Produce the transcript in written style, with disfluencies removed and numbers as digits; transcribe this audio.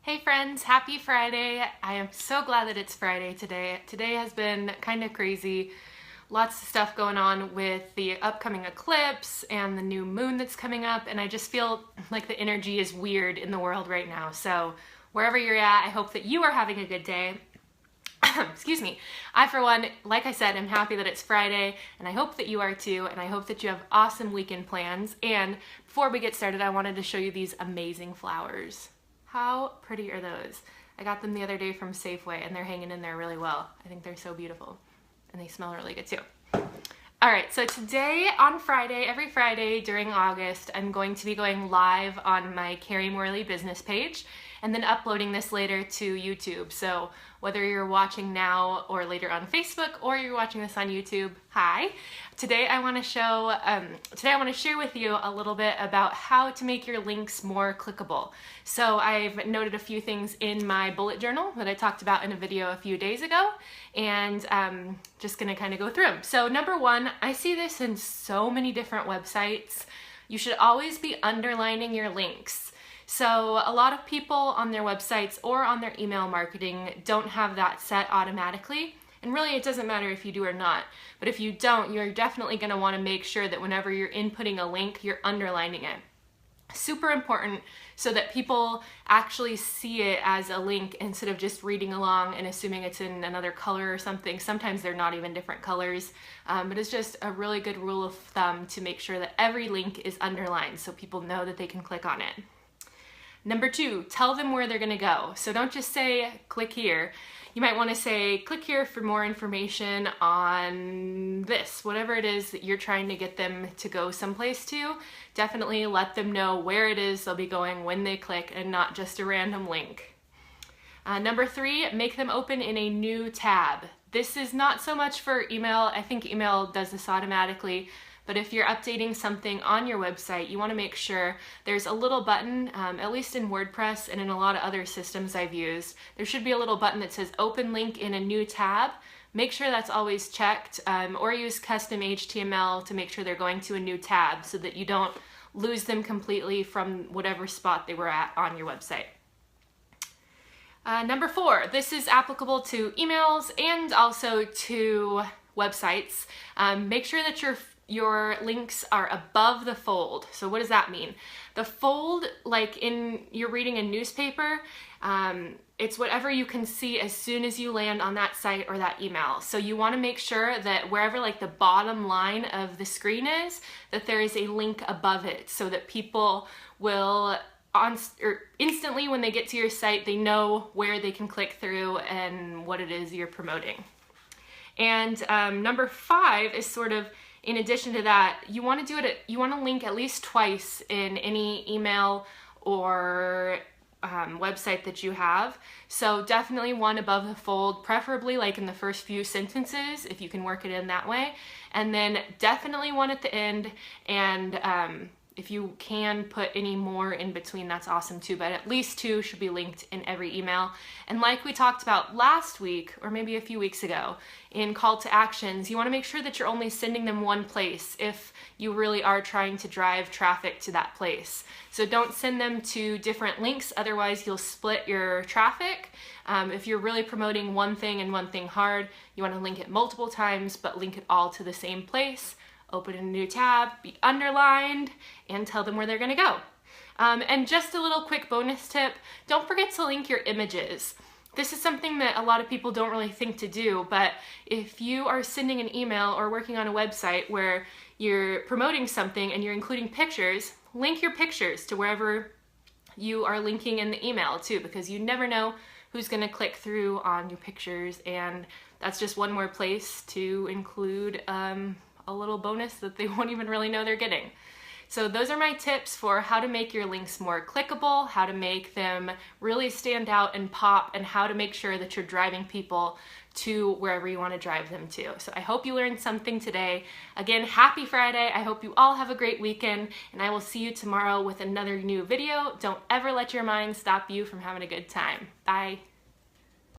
Hey friends, happy Friday. I am so glad that it's Friday today. Today has been kind of crazy. Lots of stuff going on with the upcoming eclipse and the new moon that's coming up, and I just feel like the energy is weird in the world right now. So wherever you're at, I hope that you are having a good day. Excuse me. I, for one, like I said, am happy that it's Friday, and I hope that you are too, and I hope that you have awesome weekend plans. And before we get started, I wanted to show you these amazing flowers. How pretty are those? I got them the other day from Safeway, and they're hanging in there really well. I think they're so beautiful, and they smell really good too. All right, so today on Friday, every Friday during August, I'm going to be going live on my Carrie Morley business page and then uploading this later to YouTube. So whether you're watching now or later on Facebook or you're watching this on YouTube, hi. Today I want to share with you a little bit about how to make your links more clickable. So I've noted a few things in my bullet journal that I talked about in a video a few days ago, and just gonna kind of go through them. So number one, I see this in so many different websites. You should always be underlining your links. So a lot of people on their websites or on their email marketing don't have that set automatically. And really it doesn't matter if you do or not. But if you don't, you're definitely going to want to make sure that whenever you're inputting a link, you're underlining it. Super important so that people actually see it as a link instead of just reading along and assuming it's in another color or something. Sometimes they're not even different colors, but it's just a really good rule of thumb to make sure that every link is underlined so people know that they can click on it. Number two, tell them where they're gonna go. So don't just say, click here. You might wanna say, click here for more information on this, whatever it is that you're trying to get them to go someplace to. Definitely let them know where it is they'll be going when they click and not just a random link. Number three, make them open in a new tab. This is not so much for email. I think email does this automatically. But if you're updating something on your website, you want to make sure there's a little button, at least in WordPress and in a lot of other systems I've used, there should be a little button that says open link in a new tab. Make sure that's always checked, or use custom HTML to make sure they're going to a new tab so that you don't lose them completely from whatever spot they were at on your website. Number four, this is applicable to emails and also to websites. Make sure that your links are above the fold. So what does that mean? The fold, like you're reading a newspaper, it's whatever you can see as soon as you land on that site or that email. So you want to make sure that wherever like the bottom line of the screen is, that there is a link above it so that people will instantly when they get to your site, they know where they can click through and what it is you're promoting. And number five is sort of in addition to that, you want to link at least twice in any email or website that you have. So definitely one above the fold, preferably like in the first few sentences, if you can work it in that way. And then definitely one at the end, and if you can put any more in between, that's awesome too, but at least two should be linked in every email. And like we talked about last week, or maybe a few weeks ago, in call to actions, you want to make sure that you're only sending them one place if you really are trying to drive traffic to that place. So don't send them to different links, otherwise you'll split your traffic. If you're really promoting one thing and one thing hard, you want to link it multiple times, but link it all to the same place. Open a new tab, be underlined, and tell them where they're gonna go. And just a little quick bonus tip, don't forget to link your images. This is something that a lot of people don't really think to do, but if you are sending an email or working on a website where you're promoting something and you're including pictures, link your pictures to wherever you are linking in the email too, because you never know who's gonna click through on your pictures, and that's just one more place to include a little bonus that they won't even really know they're getting. So those are my tips for how to make your links more clickable, how to make them really stand out and pop, and how to make sure that you're driving people to wherever you want to drive them to. So I hope you learned something today. Again, happy Friday. I hope you all have a great weekend, and I will see you tomorrow with another new video. Don't ever let your mind stop you from having a good time. Bye.